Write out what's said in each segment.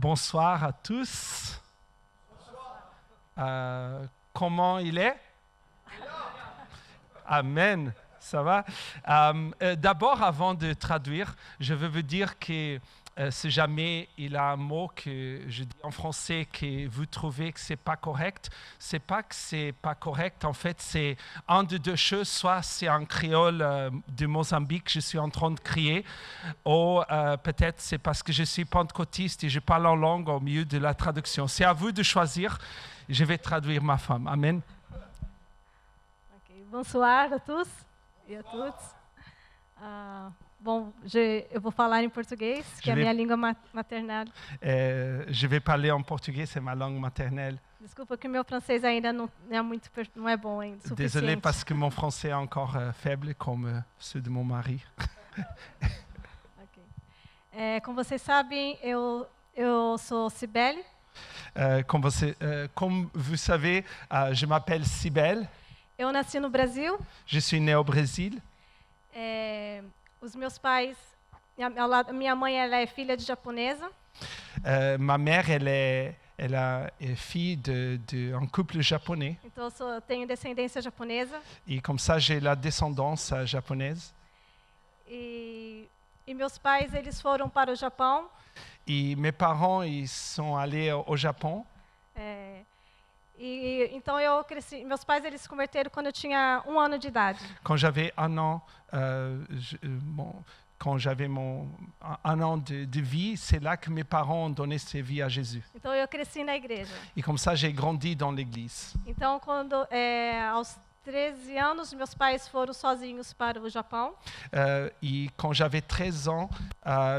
Bonsoir à tous. Comment il est? Amen. Ça va? D'abord, avant de traduire, je veux vous dire que si jamais il y a un mot que je dis en français que vous trouvez que c'est pas correct, c'est pas que c'est pas correct. En fait, c'est un de deux choses. Soit c'est un créole de Mozambique, je suis en train de crier, ou peut-être c'est parce que je suis pentecôtiste et je parle en langue au milieu de la traduction. C'est à vous de choisir. Je vais traduire ma femme. Amen. Okay. Bonsoir a tous e a todos. Bom, eu vou falar em português, que é a minha língua maternal. Je vais parler en portugais, c'est ma langue maternelle. Desculpa que meu francês ainda não é bom ainda, suficiente. Désolé parce que mon français est encore faible, comme ceux de mon mari. Okay. Como vocês sabem, eu sou Cibele. Comme vous savez, je m'appelle Cybèle. Eu nasci no Brasil. Je suis née au Brésil. Os meus pais, minha mãe ela é filha de japonesa. Ma mère, elle est fille d'un couple japonais. Então eu tenho descendência japonesa. Et comme ça, j'ai la descendance japonaise. E meus pais, eles foram para o Japão. Et mes parents, ils sont allés au Japon. Então eu cresci. Meus pais eles se converteram quando eu tinha 1 ano de idade. Quand j'avais 1 an, quand j'avais un an de vie, c'est là que mes parents ont donné sa vie à Jésus. Então eu cresci na igreja. Et comme ça, j'ai grandi dans l'église. Então quando aos 13 anos meus pais foram sozinhos para o Japão. Et quand j'avais 13 ans,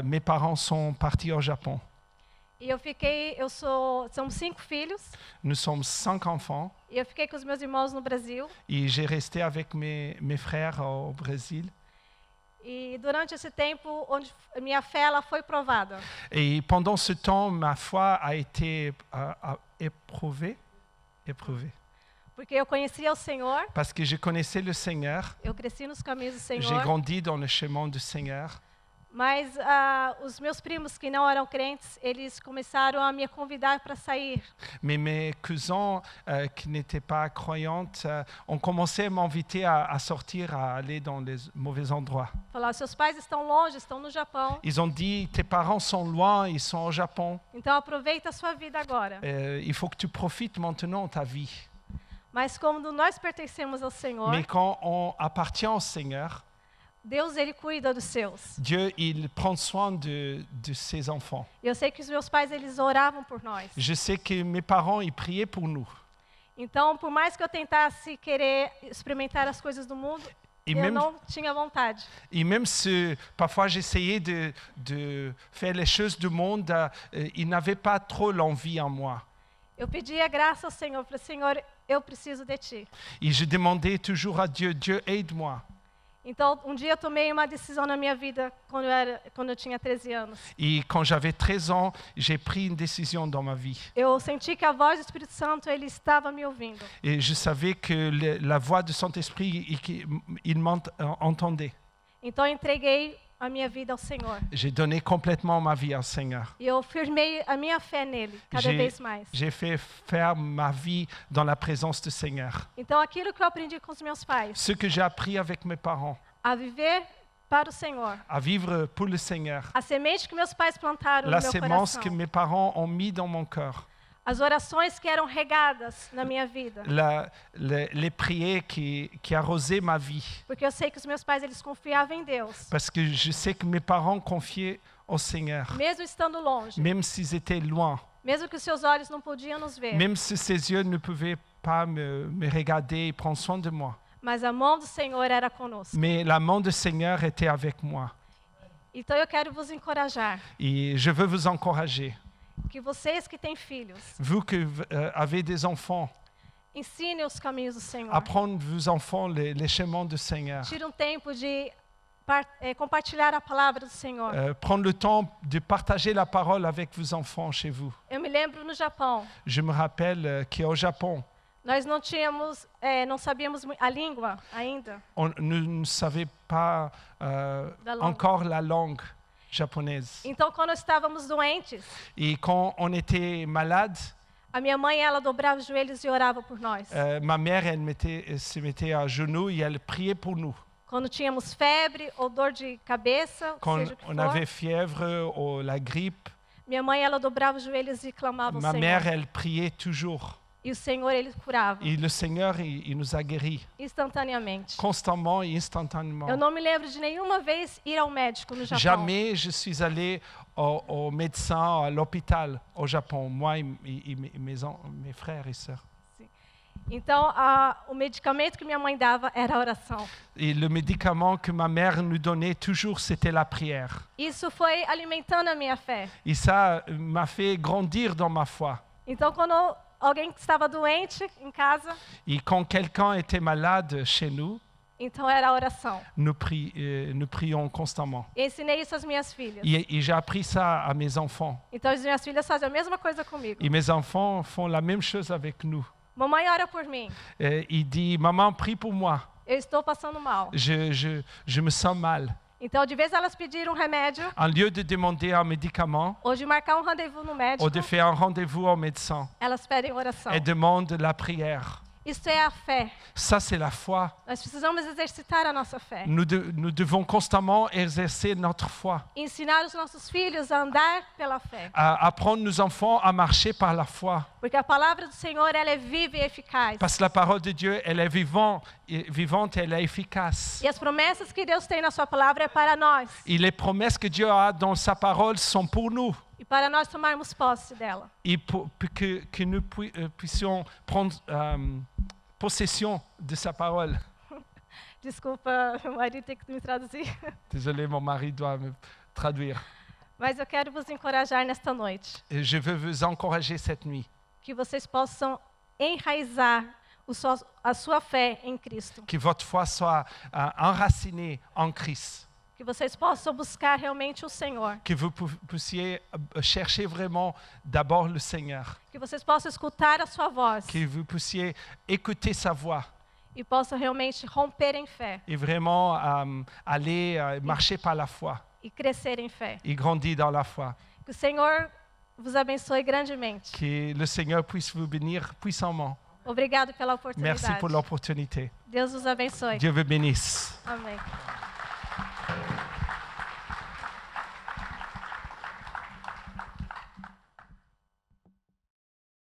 mes parents sont partis au Japon. E são 5 filhos. Nous sommes 5 enfants. E eu fiquei com os meus irmãos no Brasil. Et j'ai resté avec mes frères au Brésil. E durante esse tempo, onde minha fé ela foi provada. Et pendant ce temps, ma foi a été éprouvée. Porque eu conhecia o Senhor. Parce que je connaissais le Seigneur. Eu cresci nos caminhos do Senhor. J'ai grandi dans le chemin du Seigneur. Mas os meus primos que não eram crentes, eles começaram a me convidar para sair. Mais mes cousins qui n'étaient pas croyantes ont commencé à m'inviter à sortir, à aller dans les mauvais endroits. Falaram, seus pais estão longe, estão no Japão. Ils ont dit, tes parents sont loin, ils sont au Japon. Então aproveita a sua vida agora. Il faut que tu profites maintenant de ta vie. Mas como nós pertencemos ao Senhor, Mais quand on appartient au Seigneur, Deus ele cuida dos seus. Dieu, il prend soin de ses enfants. Eu sei que os meus pais eles oravam por nós. Je sais que mes parents, ils priaient pour nous. Então, por mais que eu tentasse querer experimentar as coisas do mundo, eu não tinha vontade. Et même si parfois j'essayais de faire les choses du monde, il n'avait pas trop l'envie en moi. Eu pedia graça ao Senhor, falei, Senhor, eu preciso de ti. Et je demandais toujours à Dieu, Dieu aide-moi. Então, dia eu tomei uma decisão na minha vida quando eu tinha 13 anos. Et quand j'avais 13 ans, j'ai pris une décision dans ma vie. Eu senti que a voz do Espírito Santo ele estava me ouvindo. Et je savais que la voix du Saint-Esprit, il m'entendait. Então, eu entreguei a minha vida ao Senhor. J'ai donné complètement ma vie au Seigneur. E eu firmei a minha fé nele cada vez mais. J'ai fait faire ma vie dans la présence du Seigneur. Então, aquilo que eu aprendi com os meus pais. Ce que j'ai appris avec mes parents. A viver para o Senhor. À vivre pour le Seigneur. A semente que meus pais plantaram no meu coração. La sémence que mes parents ont mis dans mon cœur. As orações que eram regadas na minha vida. Les prières qui arrosaient ma vie. Porque eu sei que os meus pais eles confiavam em Deus. Parce que je sais que mes parents confiaient au Seigneur. Mesmo estando longe. Même s'ils étaient loin. Mesmo que os seus olhos não podiam nos ver. Même si ses yeux ne pouvaient pas me regarder et prendre soin de moi. Mas a mão do Senhor era conosco. Mais la main du Seigneur était avec moi. Então eu quero vos encorajar. Et je veux vous encourager. Que vocês que têm filhos, vous que avez des enfants, ensinem os caminhos do Senhor. Apprendre vos enfants les chemins du Seigneur. Tire tempo de compartilhar a palavra do Senhor. Prendre le temps de partager la parole avec vos enfants chez vous. Eu me lembro no Japão. Je me rappelle qu'au Japon, nós não sabíamos a língua ainda. Nous ne savions pas encore la langue japonaise. Então, quando estávamos doentes, Et quand on était malade, a minha mãe, ela dobrava os joelhos e orava por nós. ma mère, se mettait à genoux et elle priait pour nous. Quando tínhamos febre ou dor de cabeça, Quand seja o que on for, avait fièvre ou la grippe, minha mãe, ela dobrava os joelhos e clamava ao ma Senhor. mère, elle priait toujours. E o Senhor, ele curava Et le Seigneur, il nous a guéris instantaneamente. constamment et instantanément. Eu não me lembro de nenhuma vez ir ao médico no Japão. Jamais je suis allé au médecin, à l'hôpital au Japon, moi et mes frères et sœurs. Então, o medicamento que minha mãe dava era a oração. Et le médicament que ma mère nous donnait toujours, c'était la prière. Isso foi alimentando a minha fé. Et ça m'a fait grandir dans ma foi. Então, quando alguém estava doente em casa, Et quand quelqu'un était malade chez nous, então era a oração. nous prions constamment. E ensinei isso às minhas filhas. Et j'ai appris ça à mes enfants. Então, as minhas filhas fazem a mesma coisa comigo. Et mes enfants font la même chose avec nous. Mamãe ora por mim. Il dit, maman, prie pour moi. Eu estou passando mal. Je me sens mal. Então, de vez elas pedirem remédio, En lieu de demander un médicament ou de marcar rendez-vous no médico, ou de faire un rendez-vous au médecin, elas pedem oração. elles demandent la prière. Isto é a fé. Ça, c'est la foi. Nós precisamos exercitar a nossa fé. Nous devons constamment exercer notre foi. Ensinar os nossos filhos a andar pela fé. Apprendre nos enfants à marcher par la foi. Porque a palavra do Senhor, ela é viva e eficaz. Parce que la parole de Dieu, elle est vivante, elle est efficace. E as promessas que Deus tem na sua palavra é para nós. Et les promesses que Dieu a dans sa parole sont pour nous. E para nós tomarmos posse dela. Et que nous puissions prendre possession de sa parole. Desculpa, meu marido tem que me traduzir. Désolé, mon mari doit me traduire. Mas eu quero vos encorajar nesta noite. Et je veux vous encourager cette nuit. Que vocês possam enraizar a sua fé em Cristo. Que votre foi soit enracinée en Christ. Que vocês possam buscar realmente o Senhor. Que vous puissiez chercher vraiment d'abord le Seigneur. Que vocês possam escutar a sua voz. Que vous puissiez écouter sa voix. E possam realmente romper em fé. Et vraiment aller marcher par la foi. E crescer em fé. Et grandir dans la foi. Que o Senhor vos abençoe grandemente. Que le Seigneur puisse vous bénir puissamment. Obrigado pela oportunidade. Merci pour l'opportunité. Deus vos abençoe. Dieu vous bénisse. Amém.